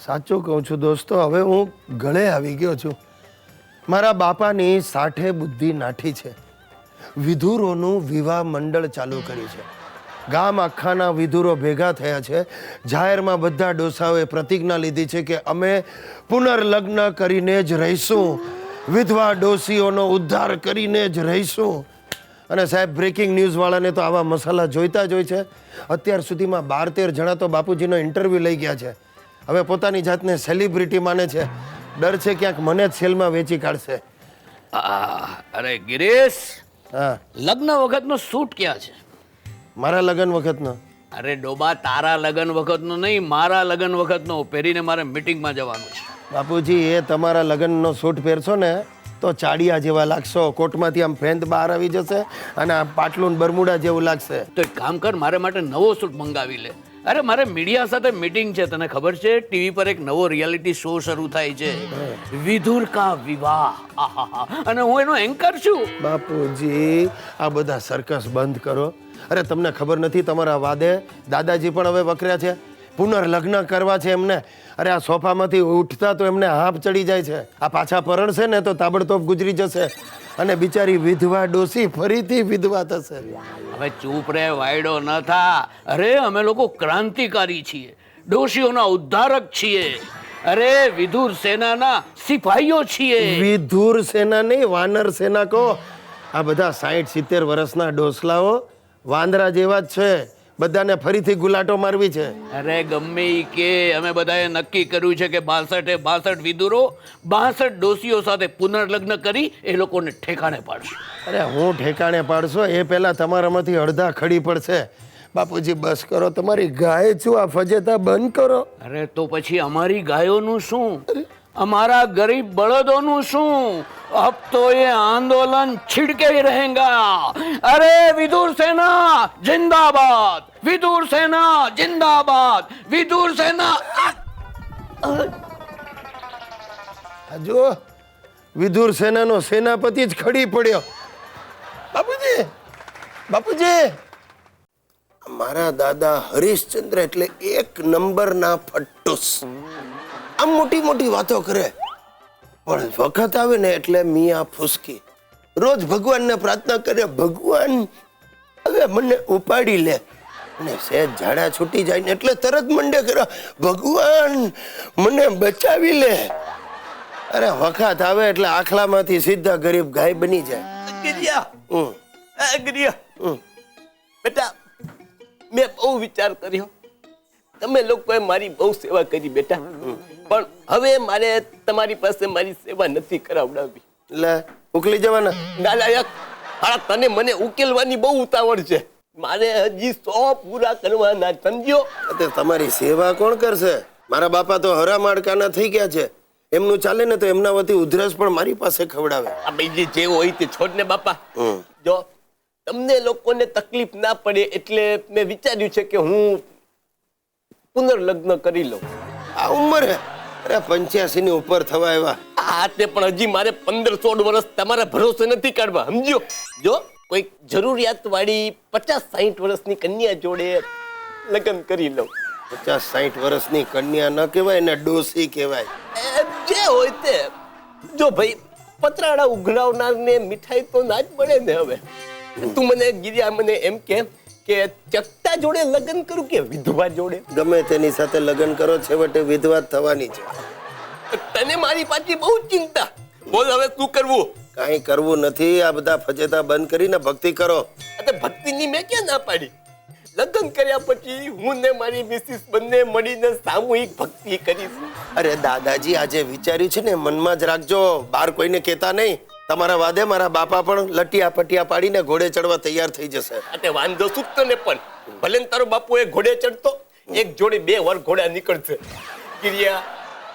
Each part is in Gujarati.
સાચું કહું છું દોસ્તો, હવે હું ગળે આવી ગયો છું. મારા બાપાની સાઠે બુદ્ધિ નાઠી છે. વિધુરોનું વિવાહ મંડળ ચાલુ કર્યું છે. ગામ આખાના વિધુરો ભેગા થયા છે. જાહેરમાં બધા ડોસાઓએ પ્રતિજ્ઞા લીધી છે કે અમે પુનર્લગ્ન કરીને જ રહીશું, વિધવા ડોસીઓનો ઉદ્ધાર કરીને જ રહીશું. અને સાહેબ, બ્રેકિંગ ન્યૂઝ વાળાને તો આવા મસાલા જોઈતા જ હોય છે. અત્યાર સુધીમાં 12-13 જણા તો બાપુજીનો ઇન્ટરવ્યૂ લઈ ગયા છે. હવે પોતાની જાતને સેલિબ્રિટી માને છે. ડર છે ક્યાંક મને જ સેલમાં વેચી કાઢશે. અરે ગિરીશ, હા, લગ્ન વખતનો સૂટ ક્યાં છે? મારા લગ્ન વખતનો? અરે ડોબા, તારા લગ્ન વખતનો નહીં, મારા લગ્ન વખતનો પહેરીને મારે મીટિંગમાં જવાનું છે. બાપુજી, એ તમારા લગ્નનો સૂટ પહેરશો ને તો ચાડિયા જેવા લાગશો. કોટમાંથી આમ ફેંદ બહાર આવી જશે અને આ પાટલું બરમુડા જેવું લાગશે. તો એક કામ કર, મારે માટે નવો સૂટ મંગાવી લે. અરે મારે મીડિયા સાથે મીટિંગ છે, તને ખબર છે? ટીવી પર એક નવો રિયાલિટી શો શરૂ થાય છે, વિધુર કા વિવાહ. આહાહા, અને હું એનો એન્કર છું. બાપુજી, આ બધા સર્કસ બંધ કરો. અરે તમને ખબર નથી, તમારા વાદે દાદાજી પણ હવે વકર્યા છે. પુનર્લગ્ન કરવા છે એમને. અરે આ સોફામાંથી ઉઠતા તો એમને હાંફ ચડી જાય છે. આ પાછા પરણશે ને તો તાબડતોબ ગુજરી જશે અને બિચારી વિધવા ડોસી ફરીથી વિધવા થશે. હવે ચૂપ રે, વાયડો ન થા. અરે અમે લોકો ક્રાંતિકારી છીએ, ડોશીઓના ઉદ્ધારક છીએ. અરે વિધુર સેનાના સિપાહીઓ છીએ. વિધુર સેના નહીં, વાનર સેના કહો. આ બધા 60-70 વર્ષના ડોસલાઓ વાંદરા જેવા જ છે. બધાને ફરીથી ગુલાટો મારવી છે. અરે ગમે ઈ કે, અમે બધાએ નક્કી કર્યું છે કે 62 વિધુરો 62 ડોસીઓ સાથે પુનર્લગ્ન કરી એ લોકોને ઠેકાણે પાડશું. અરે હું ઠેકાણે પાડશો એ પહેલા તમારામાંથી અડધા ખડી પડશે. બાપુજી બસ કરો, તમારી ગાય છું, આ ફજેતા બંધ કરો. અરે તો પછી અમારી ગાયોનું શું? અમારા ગરીબ બળદોનું શું? अब तो ये आंदोलन छिड़के ही रहेगा. अरे विदुर सेना जिंदाबाद, विदुर सेना जिंदाबाद, विदुर सेना. જો વિધુર સેનાનો સેનાપતિ જ ખડી પડ્યો. બાપુજી, બાપુજી, મારા દાદા હરીશચંદ્ર એટલે એક નંબરના ફટ્ટુસ. આમ મોટી મોટી વાતો કરે, પણ વખત આવે ને એટલે મિયા ફૂસકી. રોજ ભગવાનને પ્રાર્થના કરે, ભગવાન હવે મને ઉપાડી લે. અને સહેજ ઝાડા છૂટી જાય ને એટલે તરત મંડે કરે, ભગવાન મને બચાવી લે. અરે વખત આવે એટલે આખલામાંથી સીધા ગરીબ ગાય બની જાય. બેટા, મેં બહુ વિચાર કર્યો. તમે લોકોએ મારી બહુ સેવા કરી બેટા, પણ હવે મારે તમારી પાસે મારી સેવા નથી કરાવડાવી. એટલે ઉકલી જવાના? નાલાયક, તને મને ઉકેલવાની બહુ ઉતાવળ છે. મારે હજી 100 પૂરા કરવાના, સમજ્યો? તમારી સેવા કોણ કરશે? મારા બાપા તો હરામાડકાના થઈ ગયા છે. એમનું ચાલે ને તો એમના વતી ઉધરસ પણ મારી પાસે ખવડાવે. આ બીજી જે હોય તે છોડ ને બાપા. જો તમને લોકોને તકલીફ ના પડે એટલે મેં વિચાર્યું છે કે હું પુનર્લગ્ન કરી લઉં. આ ઉંમરે? અરે 85 ની ઉપર થવા આવ્યા. આ તે પણ હજી મારે 15-16 વર્ષ તમારા ભરોસે નથી કાઢવા, સમજ્યો? જો કોઈ જરૂરિયાત વાળી 50-60 વર્ષની કન્યા જોડે લગ્ન કરી લઉં. 50-60 વર્ષની કન્યા ન કહેવાય ને ડોસી કહેવાય. જે હોય તે. જો ભાઈ, પતરાડા ઉઘરાવનાર ને મીઠાઈ તો ના જ મળે ને. હવે તું મને ગિરિયા મને એમ કે ચકતા જોડે લગ્ન કરું કે વિધવા જોડે? ગમે તેની સાથે લગ્ન કરો, છેવટે વિધવા થવાની છે. તને મારી પાછી બહુ ચિંતા. બોલ હવે શું કરવું? કાંઈ કરવું નથી. આ બધા ફજેતા બંધ કરીને ભક્તિ કરો. ભક્તિની મેં ક્યાં ના પાડી? લગ્ન કર્યા પછી હું ને મારી મિસિસ બંને મળીને સામૂહિક ભક્તિ કરીશું. અરે દાદાજી, આજે વિચાર્યું છે ને મનમાં જ રાખજો, બહાર કોઈને કહેતા નહીં. તમારા વાદે મારા બાપા પણ લટિયા પટિયા પાડીને ઘોડે ચડવા તૈયાર થઈ જશે. વાંધો શું તને? પણ ભલે તારો બાપુ એ ઘોડે ચડતો, એક જોડે 2 વાર ઘોડા નીકળશે. કિરિયા,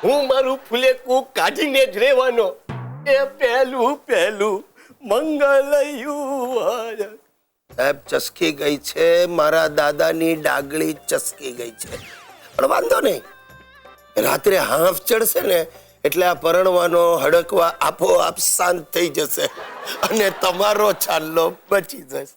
હું મારું ફુલેકું કાઢીને જ રહેવાનો. એ પહેલું મંગલયું. સાહેબ, ચસકી ગઈ છે. મારા દાદાની ડાગળી ચસકી ગઈ છે. પણ વાંધો નહીં, રાત્રે હાંફ ચડશે ને એટલે આ પરણવાનો હડકવા આપોઆપ શાંત થઈ જશે અને તમારો ચાલ્લો બચી જશે.